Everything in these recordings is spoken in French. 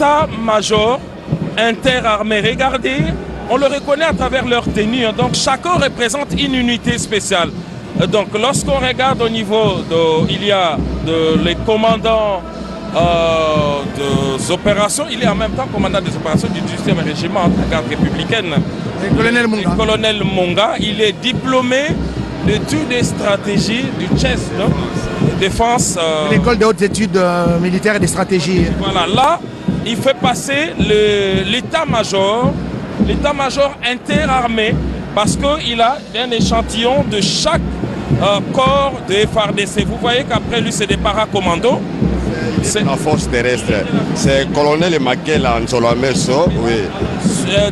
l'état-major interarmé. Regardez, on le reconnaît à travers leur tenue. Donc chacun représente une unité spéciale. Donc lorsqu'on regarde au niveau il y a les commandants des opérations, il est en même temps commandant des opérations du 18e régiment de garde républicaine. Le colonel Munga. Le colonel Munga, il est diplômé d'études des stratégies du CHES, défense. L'école des hautes études militaires et des stratégies. Voilà, là, il fait passer l'état-major interarmé, parce qu'il a un échantillon de chaque corps de FARDC. Vous voyez qu'après lui, c'est des paracommandos. C'est la force terrestre. C'est le colonel Makela Nzolameso, oui.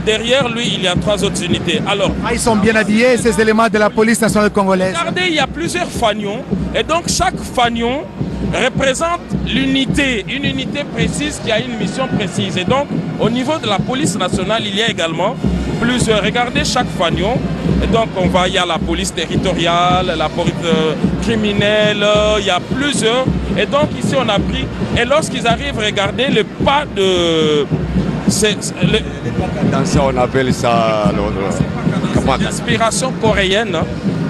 Derrière lui, il y a 3 autres unités. Alors, ils sont bien habillés, ces éléments de la police nationale congolaise. Regardez, il y a plusieurs fanions. Et donc, chaque fanion représente l'unité, une unité précise qui a une mission précise. Et donc, au niveau de la police nationale, il y a également plusieurs. Regardez chaque fanion. Et donc, il y a la police territoriale, la police criminelle, il y a plusieurs. Et donc, ici, on a pris. Et lorsqu'ils arrivent, regardez le pas de. Dans ça, on appelle ça l'inspiration coréenne.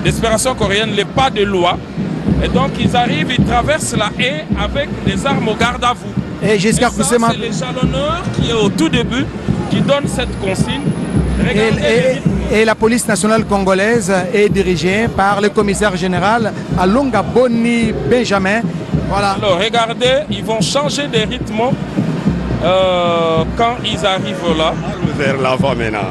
L'inspiration coréenne, les pas de loi. Et donc, ils arrivent, ils traversent la haie avec des armes au garde à vous. Et jusqu'à c'est les jalonneurs qui est au tout début qui donne cette consigne. Et la police nationale congolaise est dirigée par le commissaire général Alonga Boni Benjamin. Voilà. Alors regardez, ils vont changer de rythme quand ils arrivent là. Arme vers l'avant maintenant.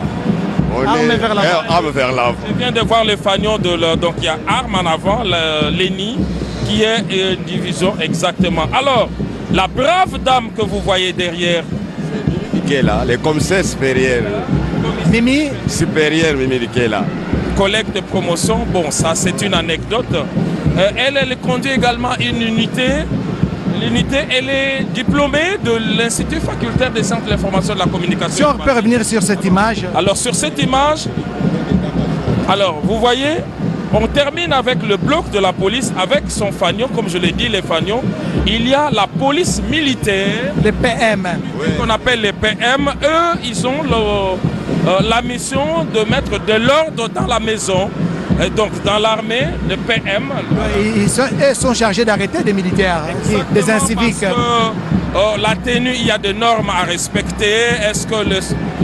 Arme vers l'avant. Je viens de voir les fanions de leur. Donc il y a arme en avant, l'ENI, qui est une division exactement. Alors, la brave dame que vous voyez derrière. Qui est là, le commissaire supérieur. Mimi supérieur, Mimi qui est là. Collègue de promotion, bon, ça c'est une anecdote. Elle conduit également une unité. L'unité, elle est diplômée de l'Institut facultaire des centres de l'information et de la communication. Si on peut revenir sur cette image. Alors sur cette image, alors vous voyez, on termine avec le bloc de la police, avec son fanion, comme je l'ai dit, les fanions. Il y a la police militaire. Les PM. Oui. Qu'on appelle les PM. Eux, ils ont la mission de mettre de l'ordre dans la maison. Et donc dans l'armée, le PM... Ils sont chargés d'arrêter des militaires, des inciviques. La tenue, il y a des normes à respecter. Est-ce que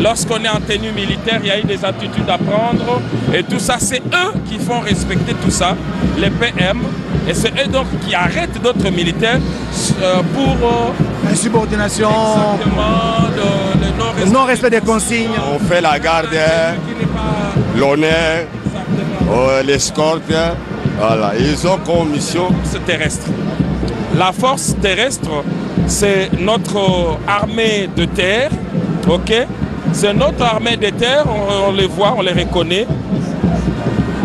lorsqu'on est en tenue militaire, il y a eu des attitudes à prendre? Et tout ça, c'est eux qui font respecter tout ça, les PM. Et c'est eux donc qui arrêtent d'autres militaires pour... insubordination, le non-respect des consignes. On fait la garde, l'honneur, l'escorte. Voilà, ils ont comme mission terrestre. La force terrestre, c'est notre armée de terre, ok? C'est notre armée de terre, on les voit, on les reconnaît.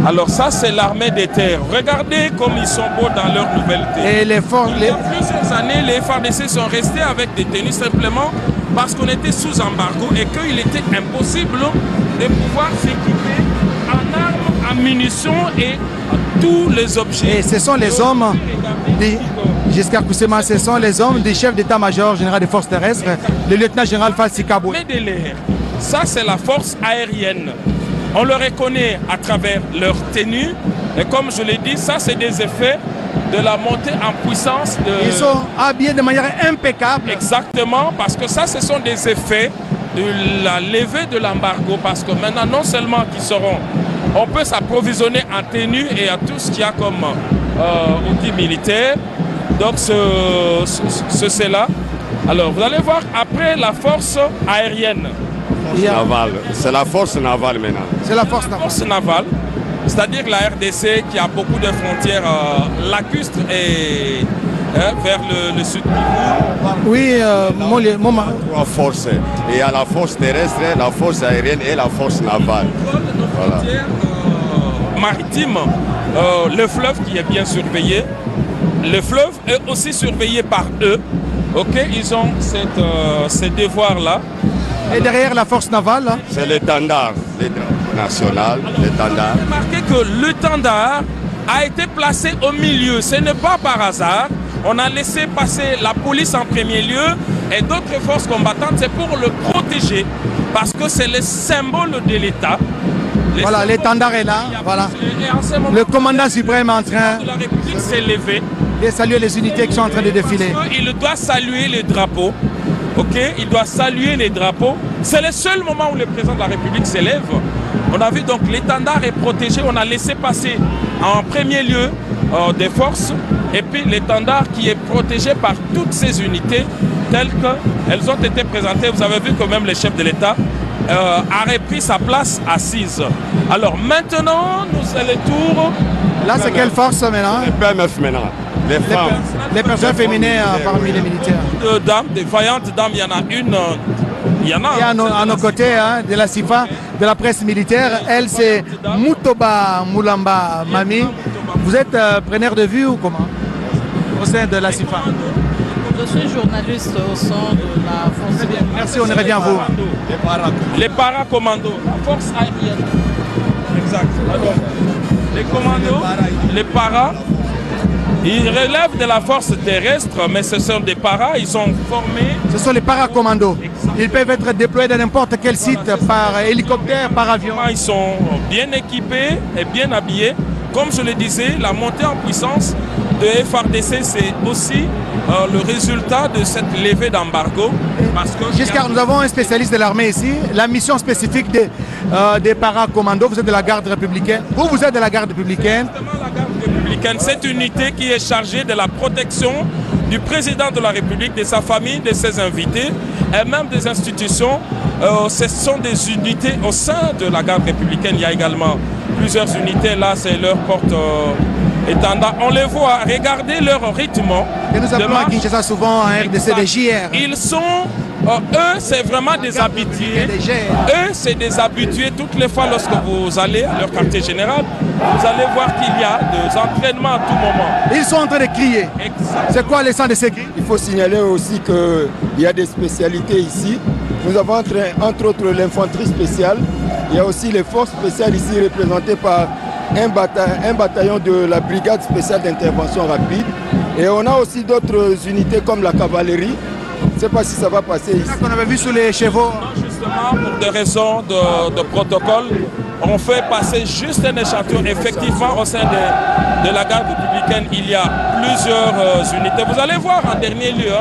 Alors ça, c'est l'armée des terres. Regardez comme ils sont beaux dans leur nouvelle tenue. Et les forces... Il y a plusieurs années, les FARDC sont restés avec des tenues simplement parce qu'on était sous embargo et qu'il était impossible de pouvoir s'équiper en armes, en munitions et tous les objets. Et ce sont les hommes, jusqu'à Koussema, ce sont les hommes du chef d'état-major général des forces terrestres, le lieutenant général Falsi Kabou. Ça, c'est la force aérienne. On le reconnaît à travers leur tenue. Et comme je l'ai dit, ça, c'est des effets de la montée en puissance de... Ils sont habillés de manière impeccable. Exactement, parce que ça, ce sont des effets de la levée de l'embargo. Parce que maintenant, non seulement qu'ils seront... On peut s'approvisionner en tenue et à tout ce qu'il y a comme outils militaires. Donc, c'est là. Alors, vous allez voir, après la force aérienne. C'est la force navale maintenant. C'est la force navale. C'est-à-dire la RDC qui a beaucoup de frontières lacustres et vers le sud. Oui, trois forces. Il y a la force terrestre, la force aérienne et la force navale. Voilà. Maritime, le fleuve qui est bien surveillé. Le fleuve est aussi surveillé par eux. Ok, ils ont ces devoirs-là. Et derrière la force navale, c'est l'étendard national, l'étendard. Remarquez que l'étendard a été placé au milieu. Ce n'est pas par hasard. On a laissé passer la police en premier lieu Et d'autres forces combattantes, c'est pour le protéger, parce que c'est le symbole de l'État. Voilà, l'étendard est là. Voilà. Le commandant suprême est en train de la République s'est levé. De saluer les unités qui sont en train de défiler. Il doit saluer les drapeaux. Ok, il doit saluer les drapeaux. C'est le seul moment où le président de la République s'élève. On a vu donc l'étendard est protégé. On a laissé passer en premier lieu des forces. Et puis l'étendard qui est protégé par toutes ces unités telles qu'elles ont été présentées. Vous avez vu que même le chef de l'État a repris sa place assise. Alors maintenant, nous c'est le tour. Là, c'est quelle force maintenant? Les PMF maintenant. Les femmes. Les personnes féminines parmi les militaires. De dames, des vaillantes dames, il y en a une. Il y en a. Et à nos côtés, hein, de la CIFA, de la presse militaire, elle c'est Mutoba Moulamba Mami. Vous êtes preneur de vue ou comment? Au sein de la CIFA. Je suis journaliste au sein de la force. Merci, on revient à vous. Les paracommandos, la force aérienne. Exact. Alors, les commandos, les paras, ils relèvent de la force terrestre, mais ce sont des paras, ils sont formés. Ce sont les paracommandos. Ils peuvent être déployés dans n'importe quel site par hélicoptère, par avion. Ils sont bien équipés et bien habillés. Comme je le disais, la montée en puissance de FARDC, c'est aussi le résultat de cette levée d'embargo. Giscard, nous avons un spécialiste de l'armée ici. La mission spécifique des paracommandos, vous êtes de la garde républicaine. Vous êtes de la garde républicaine. La garde républicaine, cette unité qui est chargée de la protection du président de la République, de sa famille, de ses invités et même des institutions. Ce sont des unités au sein de la garde républicaine. Il y a également plusieurs unités. Là, c'est leur porte-étendard. On les voit, regardez leur rythme. Et nous appelons à Kinshasa souvent un RDC des JR. Ils sont, eux, c'est vraiment des habitués. Eux, c'est des habitués. Toutes les fois, lorsque vous allez à leur quartier général, vous allez voir qu'il y a des entraînements à tout moment. Ils sont en train de crier. C'est quoi le sens de ces cris? Il faut signaler aussi qu'il y a des spécialités ici. Nous avons entre autres l'infanterie spéciale. Il y a aussi les forces spéciales ici représentées par un bataillon de la brigade spéciale d'intervention rapide. Et on a aussi d'autres unités comme la cavalerie. Je ne sais pas si ça va passer ici. C'est ça qu'on avait vu sous les chevaux. Justement, pour des raisons de protocole, on fait passer juste un échantillon. Effectivement, au sein de la garde républicaine, il y a plusieurs unités. Vous allez voir en dernier lieu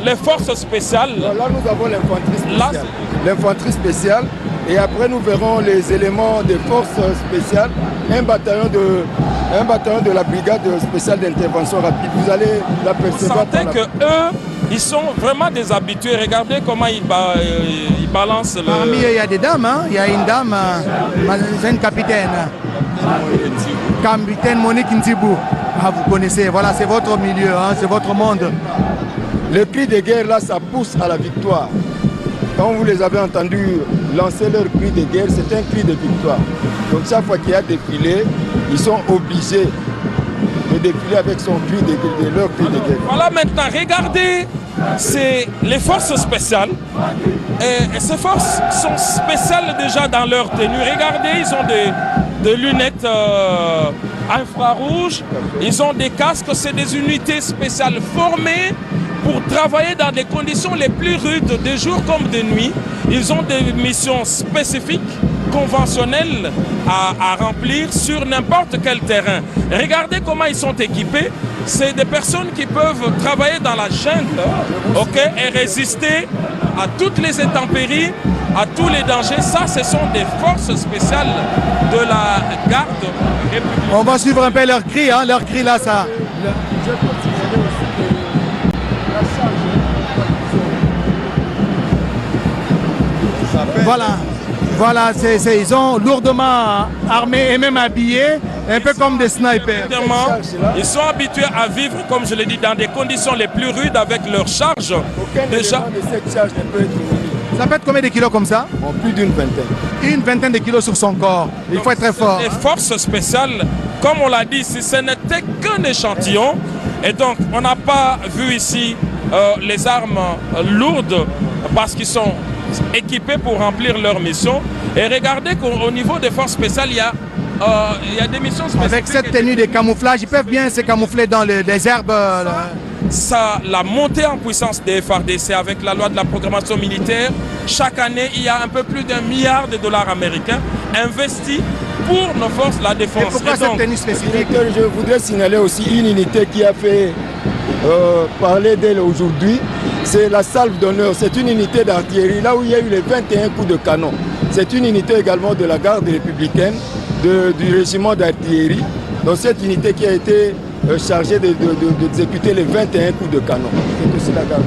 les forces spéciales. Là, nous avons l'infanterie spéciale. L'infanterie spéciale. Et après, nous verrons les éléments des forces spéciales, un bataillon de la brigade spéciale d'intervention rapide. Vous allez l'apercevoir. Vous sentez qu'eux, ils sont vraiment des habitués. Regardez comment ils balancent le... Parmi eux, il y a des dames. Hein? Il y a une dame, c'est une capitaine. Capitaine Monique Ntibou. Ah, vous connaissez, voilà, c'est votre milieu, hein? C'est votre monde. Le cri de guerre, là, ça pousse à la victoire. Quand vous les avez entendus lancer leur cri de guerre, c'est un cri de victoire. Donc chaque fois qu'il y a défilé, ils sont obligés de défiler avec son cri leur cri de guerre. Voilà maintenant, regardez, c'est les forces spéciales. Et ces forces sont spéciales déjà dans leur tenue. Regardez, ils ont des lunettes infrarouges, ils ont des casques, c'est des unités spéciales formées pour travailler dans des conditions les plus rudes, de jour comme de nuit. Ils ont des missions spécifiques, conventionnelles à remplir sur n'importe quel terrain. Regardez comment ils sont équipés. C'est des personnes qui peuvent travailler dans la jungle, okay, et résister à toutes les intempéries, à tous les dangers. Ça, ce sont des forces spéciales de la garde républicaine. On va suivre un peu leur cri, hein? Leur cri là, ça... Voilà, ils sont lourdement armés et même habillés, un peu comme des snipers. Ils sont habitués à vivre, comme je l'ai dit, dans des conditions les plus rudes avec leurs charges. Déjà, de cette charge ne peut être minime. Ça peut être combien de kilos comme ça? Bon, plus d'une vingtaine. Une vingtaine de kilos sur son corps. Il faut être très fort. Les forces spéciales, comme on l'a dit, si ce n'était qu'un échantillon, et donc on n'a pas vu ici les armes lourdes parce qu'ils sont équipés pour remplir leur mission. Et regardez qu'au niveau des forces spéciales, il y a des missions spéciales. Avec cette tenue de camouflage, ils peuvent bien se camoufler dans les herbes. la montée en puissance des FARDC avec la loi de la programmation militaire. Chaque année, il y a un peu plus d'1 milliard de dollars américains investis pour nos forces de la défense. Et pourquoi cette tenue spécifique? Je voudrais signaler aussi une unité qui a fait parler d'elle aujourd'hui. C'est la salve d'honneur. C'est une unité d'artillerie, là où il y a eu les 21 coups de canon. C'est une unité également de la garde républicaine, du régiment d'artillerie. Donc cette unité qui a été chargée d'exécuter les 21 coups de canon.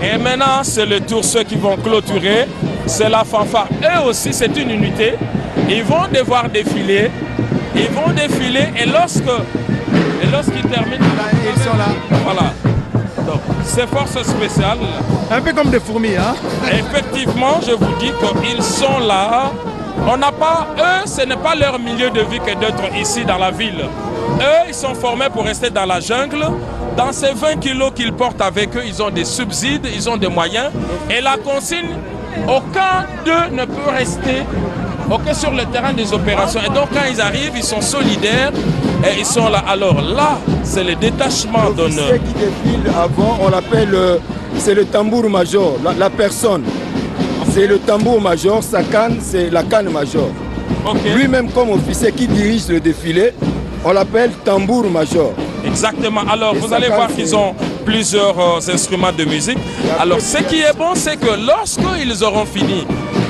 Et maintenant, c'est le tour, ceux qui vont clôturer. C'est la fanfare. Eux aussi, c'est une unité. Ils vont devoir défiler. Ils vont défiler et lorsqu'ils terminent, Ils sont là. Voilà. Donc, ces forces spéciales. Un peu comme des fourmis, hein? Effectivement, je vous dis qu'ils sont là. On n'a pas, eux, ce n'est pas leur milieu de vie que d'être ici dans la ville. Eux, ils sont formés pour rester dans la jungle. Dans ces 20 kilos qu'ils portent avec eux, ils ont des subsides, ils ont des moyens. Et la consigne, aucun d'eux ne peut rester sur le terrain des opérations. Et donc, quand ils arrivent, ils sont solidaires et ils sont là. Alors là, c'est le détachement d'honneur. L'officier qui défile avant, on l'appelle, c'est le tambour-major, la personne. C'est le tambour-major, sa canne, c'est la canne-major. Okay. Lui-même, comme officier qui dirige le défilé, on l'appelle tambour-major. Exactement. Alors, vous allez voir qu'ils ont plusieurs instruments de musique. Alors, ce qui est bon, c'est que lorsqu'ils auront fini,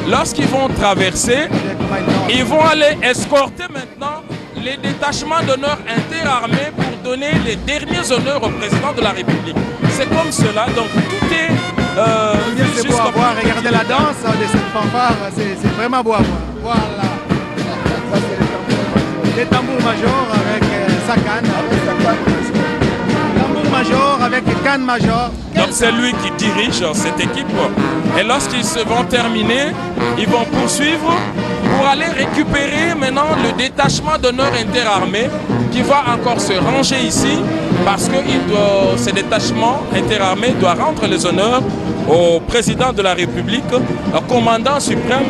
lorsqu'ils vont traverser, ils vont aller escorter maintenant les détachements d'honneur interarmés pour donner les derniers honneurs au président de la République. C'est comme cela, donc tout est... c'est beau à voir, regardez la danse de cette fanfare, c'est vraiment beau à voir. Voilà. Les tambours majors avec sa canne. Tambour major avec canne major. Donc c'est lui qui dirige cette équipe. Et lorsqu'ils se vont terminer, ils vont poursuivre pour aller récupérer maintenant le détachement d'honneur interarmé qui va encore se ranger ici parce que ce détachement interarmé doit rendre les honneurs au président de la République, au commandant suprême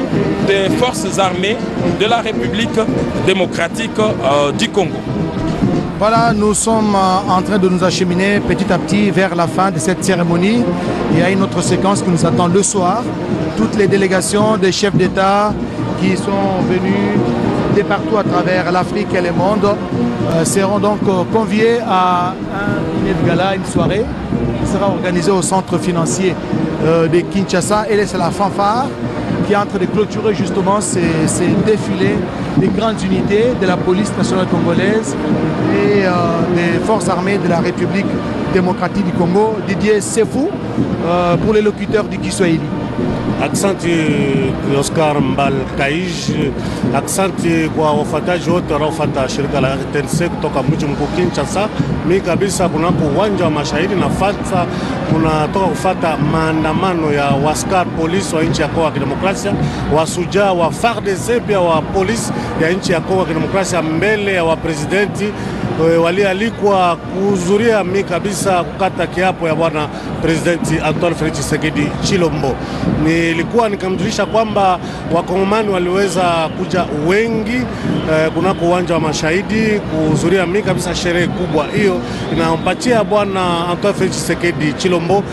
des forces armées de la République démocratique du Congo. Voilà, nous sommes en train de nous acheminer petit à petit vers la fin de cette cérémonie. Il y a une autre séquence qui nous attend le soir. Toutes les délégations des chefs d'État qui sont venus de partout à travers l'Afrique et le monde seront donc conviés à un dîner de gala, une soirée qui sera organisée au centre financier de Kinshasa. Et c'est la fanfare qui est en train de clôturer justement ces défilés des grandes unités de la police nationale congolaise et des forces armées de la République démocratique du Congo. Didier Sefou pour les locuteurs du Kiswahili. Asante Oscar Mbal Kaij, asante kwa wafuataji wote wanaofuata shirika la RTNC kutoka mji mkuu Kinshasa. Mimi kabisa kunako uwanja wa Mashahidi nafuata kunatoka kufuata maandamano ya waskar polisi wa nchi ya Kongo ya Kidemokrasia, wasujaa wa FARDC pia wa polisi ya nchi ya Kongo ya Kidemokrasia mbele ya wapresidenti walialikwa kuhudhuria mimi kabisa kukata kiapo ya bwana presidenti Antoine Felix Tshisekedi Chilombo. Nilikuwa nikamjulisha kwamba wakongomani waliweza kuja wengi kunako uwanja wa Mashahidi kuhudhuria mimi kabisa sherehe kubwa hiyo inampatia bwana Antoine Felix Tshisekedi Chilombo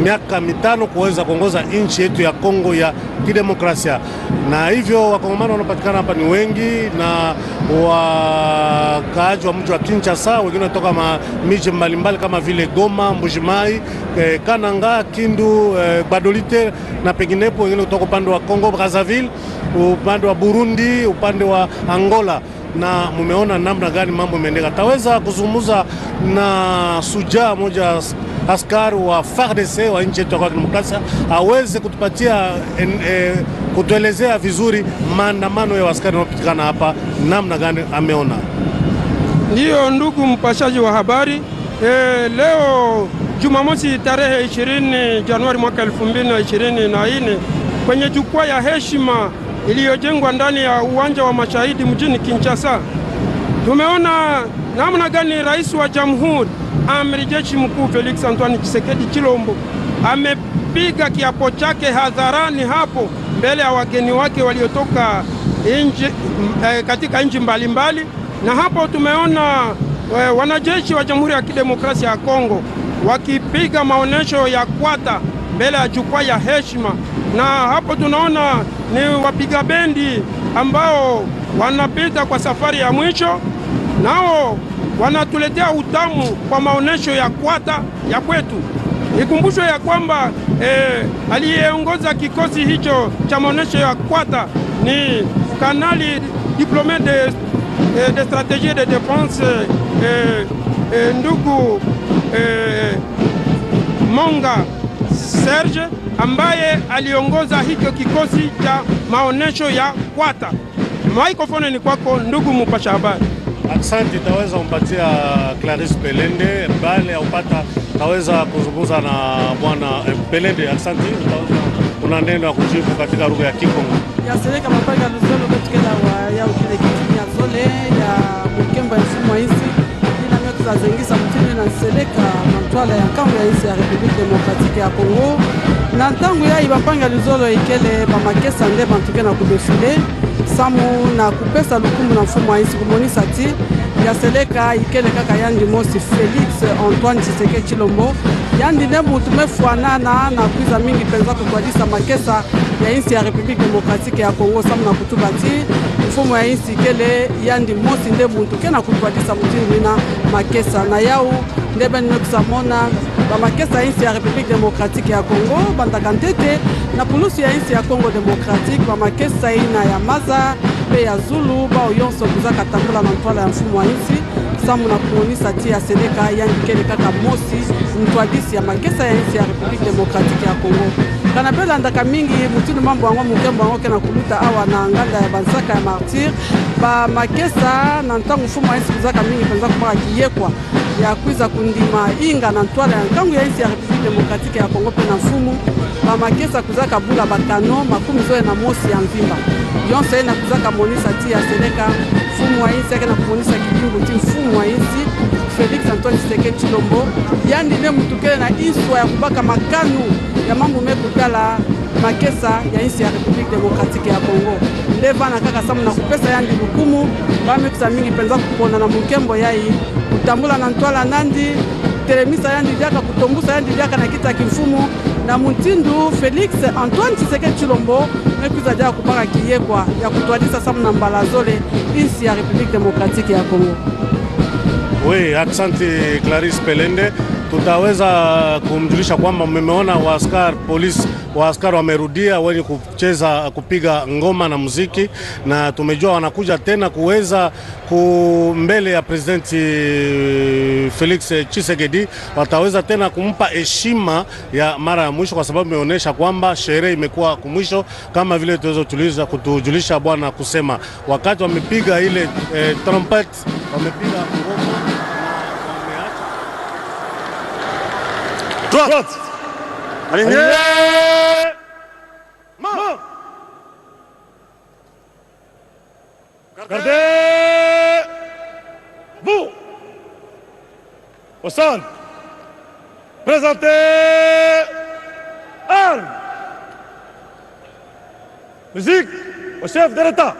miaka mitano kuweza kuongoza nchi yetu ya Kongo ya Kidemokrasia. Na hivyo wakongomani wanapatikana hapa ni wengi na wakaaji wa mji wa Kinshasa, wengine kutoka miji mbalimbali kama vile Goma, Mbujimai, Kananga, Kindu, Badolite na penginepo, wengine kutoka upande wa Kongo Brazzaville, upande wa Burundi, upande wa Angola. Na mumeona namna gani mambo yameendeka. Taweza kuzungumza na sujaa moja askari wa FARDC wa nchi yetu ya Demokrasia aweze kutupatia kutuelezea vizuri maandamano ya askari wanaopatikana hapa namna gani ameona. Ndiyo ndugu mpashaji wa habari, leo Jumamosi tarehe 20 Januari mwaka 2024 kwenye jukwaa ya heshima iliyojengwa ndani ya uwanja wa Mashahidi mjini Kinshasa, tumeona namna gani rais wa jamhuri amiri jeshi mkuu Felix Antoine Tshisekedi Chilombo amepiga kiapo chake hadharani hapo mbele ya wageni wake waliotoka katika nchi mbalimbali. Na hapo tumeona wanajeshi wa Jamhuri ya Kidemokrasia ya Kongo wakipiga maonesho ya kwata mbele ya jukwaa ya heshima, na hapo tunaona ni wapiga bendi ambao wanapita kwa safari ya mwisho, nao wanatuletea utamu kwa maonesho ya kwata ya kwetu. Ikumbushwe ya kwamba aliyeongoza kikosi hicho cha maonesho ya kwata ni kanali diplômé de stratégie de défense ndugu Monga Serge, ambaye aliongoza hicho kikosi cha maonesho ya kwata. Microphone ni kwako ndugu mpasha habari. Asante, taweza kumpatia Clarisse Pelende bale ya upata taweza kuzungumza na bwana Pelende. Asante, kuna neno ya kujibu katika lugha ya Kikongo. Ya seleka mapanga luzolo katika ya ukile kitini ya zole ya mkemba ya mfumo wa isi ina mioto za zengisa mtini na seleka mantwala ya kambu ya isi ya Republique Démocratique ya Congo na ntangu ya ibapanga luzolo ikele bamakesa nde bantuke na kubefile samu na kupesa lukumu na mfumo wa isi kumonisa ti ya seleka ikele kaka yandi mosi Félix Antoine Tshisekedi Tshilombo yandi ne mutu mefuanana na kuiza mingi penza kutwadisa makesa ya insi ya Republique Démocratique ya Congo samu na kutubati mfumo ya insi ikele yandi mosi nde mutu kena kutwadisa mutini na makesa na yau ndebe nekusamona bamakesa insi ya Republique Démocratique ya Congo bandakantete na pulusu ya insi ya Congo Démocratique bamakesa ina ya maza pe ya zulu bao yonso kuzaka tambula na ntwala ya mfumo wa insi samu na kumonisa ti ya seleka yandikele kaka mosi mtwadisi ya makesa ya insi ya Republique Démocratique ya Congo kana bela ndaka mingi mutini mambo wango mukembo wango kena kuluta awa na nganda ya bansaka ya martyr ba makesa na ntangu mfumo wa insi kuzaka mingi penza kupaka kiyekwa ya kuiza kundima inga na ntwala ya nkangu ya insi ya Republique Démocratique ya Congo pe na mfumu ba makesa kuzaka bula bakano makumi zoe na mosi ya mvimba yonse na kuzaka monisa ti ya seleka mfumu wa insi yake na kumonisa kibingu ti mfumu wa insi Félix Antoine Tshisekedi Tshilombo yandi ne mutukele na iswa ya kubaka makanu ya mambo mekutala makesa ya insi ya Republique Démocratique ya Congo ndeva na kaka samu na kupesa yandi lukumu bamekusa mingi penza kupona na mukembo yai kutambula na ntwala nandi telemisa yandi diaka kutombusa yandi diaka na kita kimfumu na muntindu Félix Antoine Tshisekedi Tshilombo mekuza dia kupaka kiyekwa ya kutwadisa samu na mbalazole insi ya Republique Démocratique ya Congo. Oui, asante Clarisse Pelende. Tutaweza kumjulisha kwamba mmeona waaskari wamerudia wenye kucheza kupiga ngoma na muziki, na tumejua wanakuja tena kuweza mbele ya presidenti Felix Tshisekedi, wataweza tena kumpa heshima ya mara ya mwisho, kwa sababu imeonyesha kwamba sherehe imekuwa kumwisho, kama vile tuweza kutujulisha bwana kusema wakati wamepiga ile trumpet, wamepiga ngoma. Droite. Aligné. Main. Gardez. Vous. Au centre. Présentez. Armes. Musique au chef de l'État.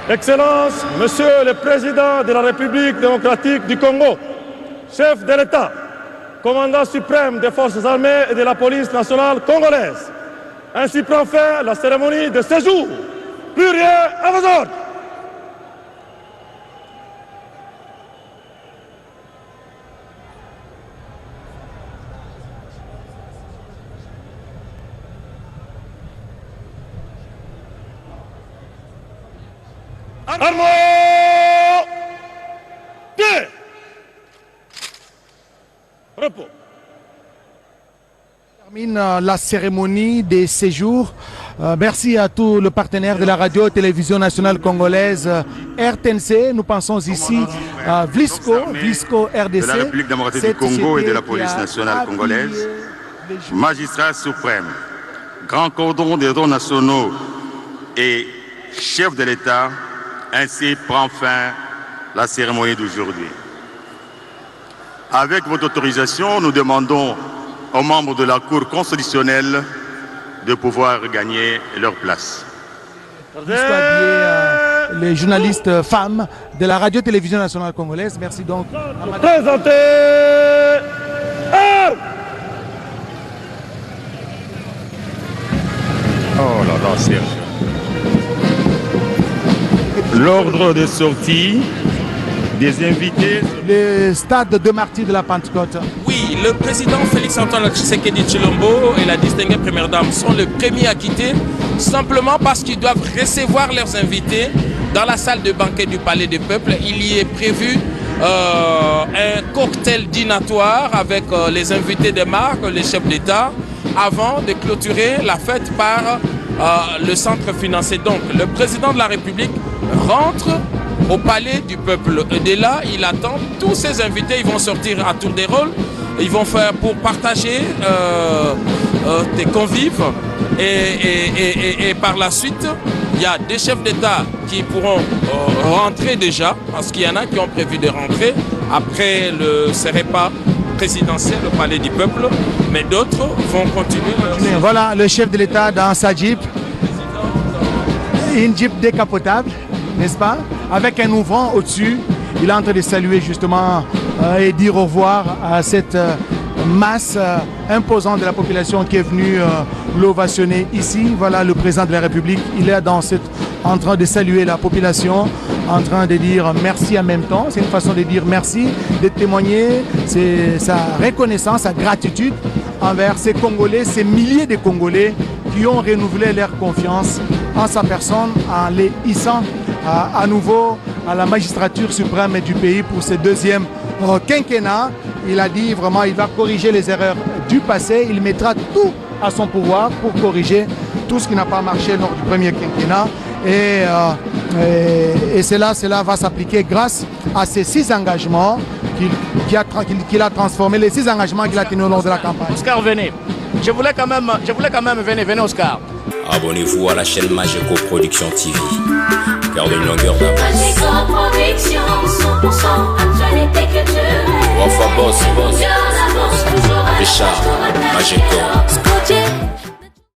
Excellences, Monsieur le Président de la République démocratique du Congo, chef de l'État, commandant suprême des forces armées et de la police nationale congolaise. Ainsi prend fin la cérémonie de séjour. Plus rien à vos ordres. Armo! Repos. Termine la cérémonie des séjours. Merci à tous les partenaires de la radio-télévision nationale congolaise RTNC. Nous pensons ici à Vlisco RDC. De la République démocratique du Congo et de la police nationale congolaise. Magistrat suprême, grand cordon des ordres nationaux et chef de l'État, ainsi prend fin la cérémonie d'aujourd'hui. Avec votre autorisation, nous demandons aux membres de la Cour constitutionnelle de pouvoir gagner leur place. Les journalistes femmes de la radio-télévision nationale congolaise. Merci donc. Présentez. Oh là là, Serge. L'ordre de sortie des invités. Le stade de martyrs de la Pentecôte. Oui, le président Félix-Antoine Tshisekedi Tshilombo et la distinguée première dame sont les premiers à quitter, simplement parce qu'ils doivent recevoir leurs invités dans la salle de banquet du Palais du Peuple. Il y est prévu un cocktail dînatoire avec les invités des marques, les chefs d'État, avant de clôturer la fête par le centre financier. Donc, le président de la République rentre au Palais du Peuple. Et dès là, il attend tous ses invités. Ils vont sortir à tour des rôles. Ils vont faire pour partager des convives. Et par la suite, il y a des chefs d'État qui pourront rentrer déjà, parce qu'il y en a qui ont prévu de rentrer après ce repas présidentiel au Palais du Peuple. Mais d'autres vont continuer. Voilà le chef de l'État dans sa Jeep. Une Jeep décapotable, n'est-ce pas? Avec un ouvrant au-dessus. Il est en train de saluer justement et dire au revoir à cette masse imposante de la population qui est venue l'ovationner ici. Voilà le président de la République. Il est en train de saluer la population, en train de dire merci en même temps. C'est une façon de dire merci, de témoigner sa reconnaissance, sa gratitude envers ces Congolais, ces milliers de Congolais qui ont renouvelé leur confiance en sa personne, en les hissant à nouveau à la magistrature suprême du pays pour ce deuxième quinquennat. Il a dit vraiment il va corriger les erreurs du passé, il mettra tout à son pouvoir pour corriger tout ce qui n'a pas marché lors du premier quinquennat. Et cela va s'appliquer grâce à ces 6 engagements qu'il a transformés, les 6 engagements qu'il a tenus au long de la campagne. Oscar, venez. Je voulais quand même, venez Oscar. Abonnez-vous à la chaîne Mageco Production TV. Gardez une longueur d'avance. Mageco Production, 100% actualité culturelle. Wafa Boss, Richard, Mageco.